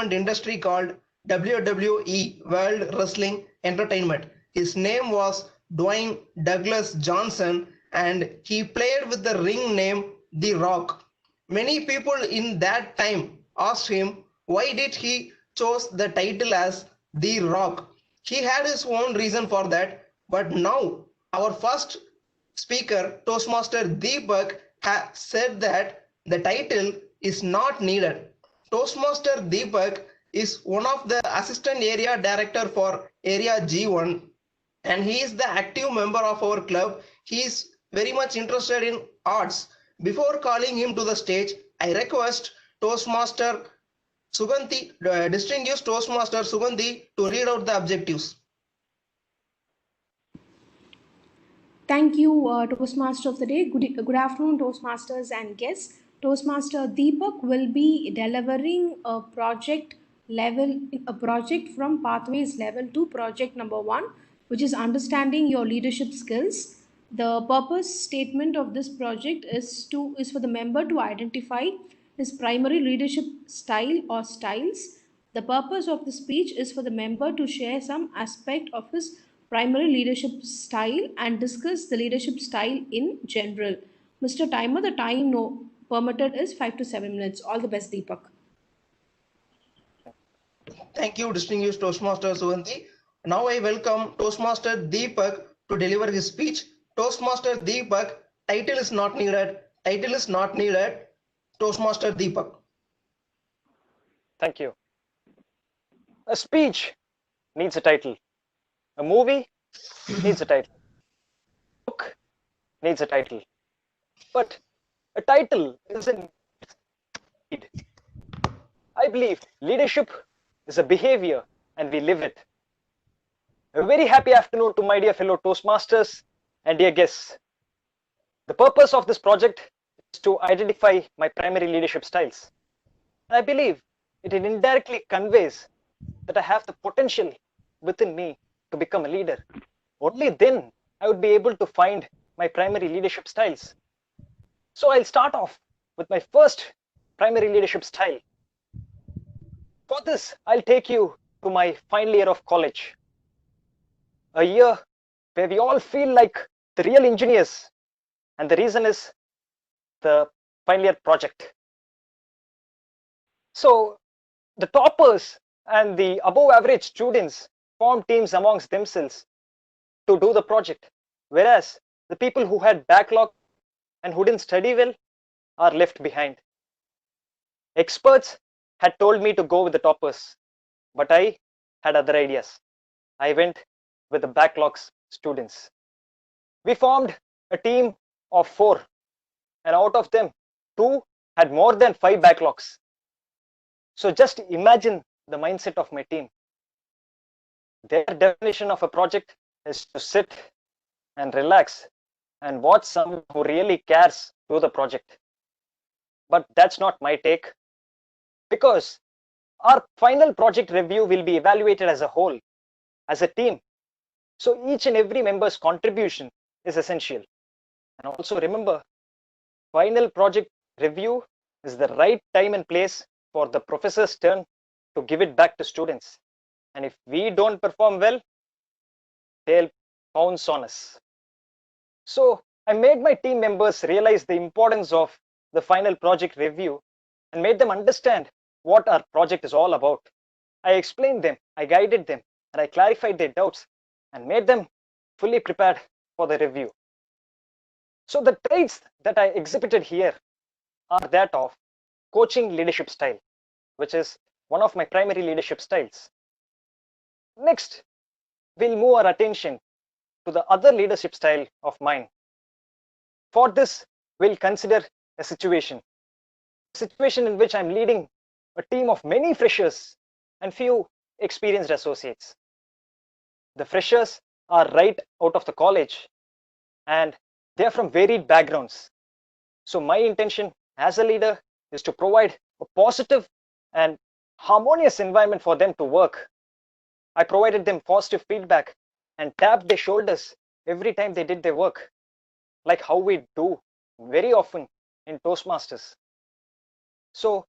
industry called WWE World Wrestling Entertainment. His name was Dwayne Douglas Johnson and he played with the ring name The Rock. Many people in that time asked him why did he chose the title as The Rock. He had his own reason for that, but now our first speaker, Toastmaster Deepak, has said that the title is not needed. Toastmaster Deepak is one of the assistant area director for area G1 and he is the active member of our club. He is very much interested in arts. Before calling him to the stage, I request Toastmaster Suganti, distinguished Toastmaster Suganti, to read out the objectives. Thank you, Toastmaster of the day. Good afternoon, Toastmasters and guests. Toastmaster Deepak will be delivering a project from Pathways level to project number 1, which is understanding your leadership skills. The purpose statement of this project is for the member to identify his primary leadership style or styles. The purpose of the speech is for the member to share some aspect of his primary leadership style and discuss the leadership style in general. Mr. Timer, the time permitted is 5 to 7 minutes. All the best, Deepak. Thank you, distinguished Toastmaster Suganti. Now I welcome Toastmaster Deepak to deliver his speech. Toastmaster Deepak, title is not needed. Title is not needed. Toastmaster Deepak. Thank you. A speech needs a title. A movie needs a title. A book needs a title. But a title isn't need. I believe leadership is a behavior and we live it. A very happy afternoon to my dear fellow Toastmasters and dear guests. The purpose of this project is to identify my primary leadership styles. And I believe it indirectly conveys that I have the potential within me to become a leader. Only then I would be able to find my primary leadership styles. So I'll start off with my first primary leadership style. For this, I'll take you to my final year of college. A year where we all feel like the real engineers. And the reason is the final year project. So the toppers and the above average students form teams amongst themselves to do the project, whereas the people who had backlog and who didn't study well are left behind. Experts had told me to go with the toppers, but I had other ideas. I went with the backlogs students. We formed a team of 4, and out of them 2 had more than 5 backlogs. So just imagine the mindset of my team. Their definition of a project is to sit and relax and watch someone who really cares do the project. But that's not my take, because our final project review will be evaluated as a whole, as a team. So each and every member's contribution is essential. And also remember, final project review is the right time and place for the professor's turn to give it back to students. And if we don't perform well, they'll pounce on us. So I made my team members realize the importance of the final project review and made them understand what our project is all about. I explained them, I guided them, and I clarified their doubts and made them fully prepared for the review. So the traits that I exhibited here are that of coaching leadership style, which is one of my primary leadership styles. Next, we'll move our attention to the other leadership style of mine. For this, we'll consider a situation in which I'm leading a team of many freshers and few experienced associates. The freshers are right out of the college and they're from varied backgrounds. So my intention as a leader is to provide a positive and harmonious environment for them to work. I provided them positive feedback and tapped their shoulders every time they did their work, like how we do very often in Toastmasters. So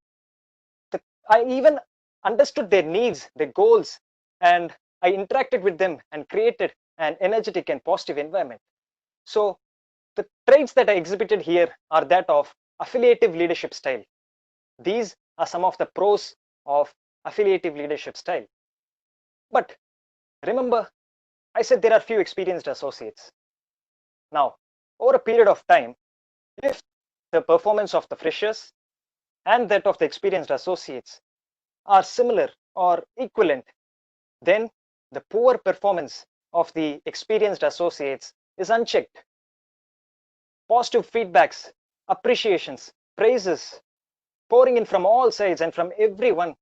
I even understood their needs, their goals, and I interacted with them and created an energetic and positive environment. So the traits that I exhibited here are that of affiliative leadership style. These are some of the pros of affiliative leadership style. But remember, I said there are few experienced associates. Now, over a period of time, if the performance of the freshers and that of the experienced associates are similar or equivalent, then the poor performance of the experienced associates is unchecked. Positive feedbacks, appreciations, praises pouring in from all sides and from everyone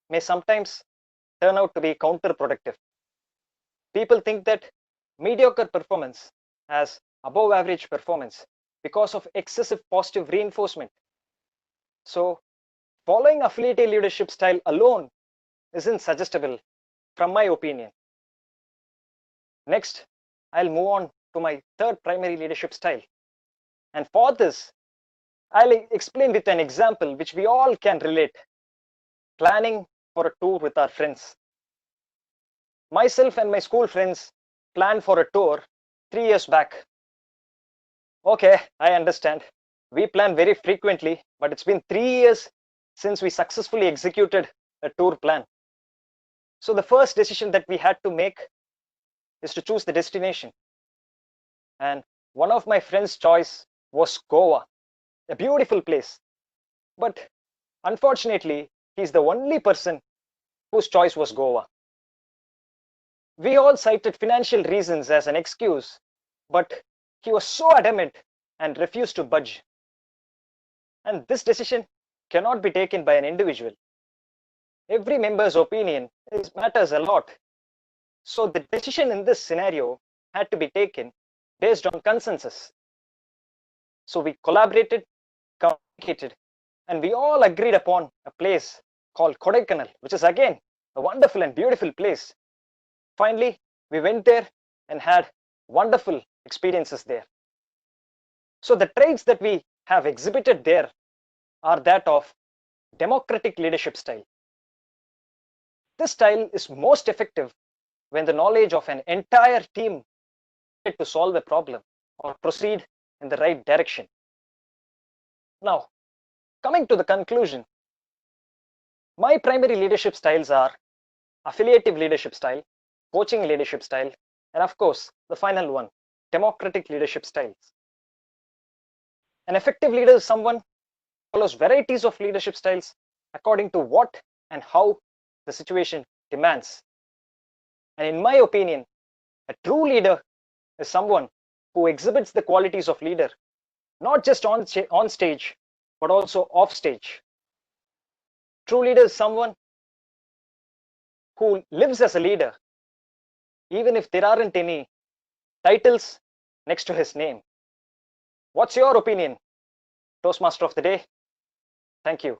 may sometimes turn out to be counterproductive. People think that mediocre performance has above average performance because of excessive positive reinforcement. So following affiliative leadership style alone isn't suggestible from my opinion. Next, I'll move on to my third primary leadership style. And for this, I'll explain with an example which we all can relate. Planning for a tour with our friends. Myself and my school friends planned for a tour 3 years back. Okay, I understand. We plan very frequently, but it's been 3 years since we successfully executed a tour plan. So the first decision that we had to make is to choose the destination. And one of my friends' choice was Goa, a beautiful place. But unfortunately, he's the only person whose choice was Goa. We all cited financial reasons as an excuse, but he was so adamant and refused to budge. And this decision cannot be taken by an individual. Every member's opinion matters a lot. So the decision in this scenario had to be taken based on consensus. So we collaborated, communicated, and we all agreed upon a place called Kodaikanal, which is again a wonderful and beautiful place. Finally, we went there and had wonderful experiences there. So the traits that we have exhibited there are that of democratic leadership style. This style is most effective when the knowledge of an entire team to solve a problem or proceed in the right direction. Now, coming to the conclusion, my primary leadership styles are affiliative leadership style, coaching leadership style, and of course, the final one, democratic leadership styles. An effective leader is someone who follows varieties of leadership styles according to what and how the situation demands. And in my opinion, a true leader is someone who exhibits the qualities of leader, not just on stage, but also off stage. True leader is someone who lives as a leader, even if there aren't any titles next to his name. What's your opinion, Toastmaster of the day? Thank you.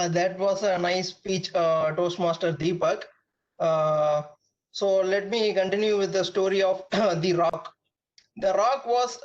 That was a nice speech, Toastmaster Deepak. So let me continue with the story of the Rock. The Rock was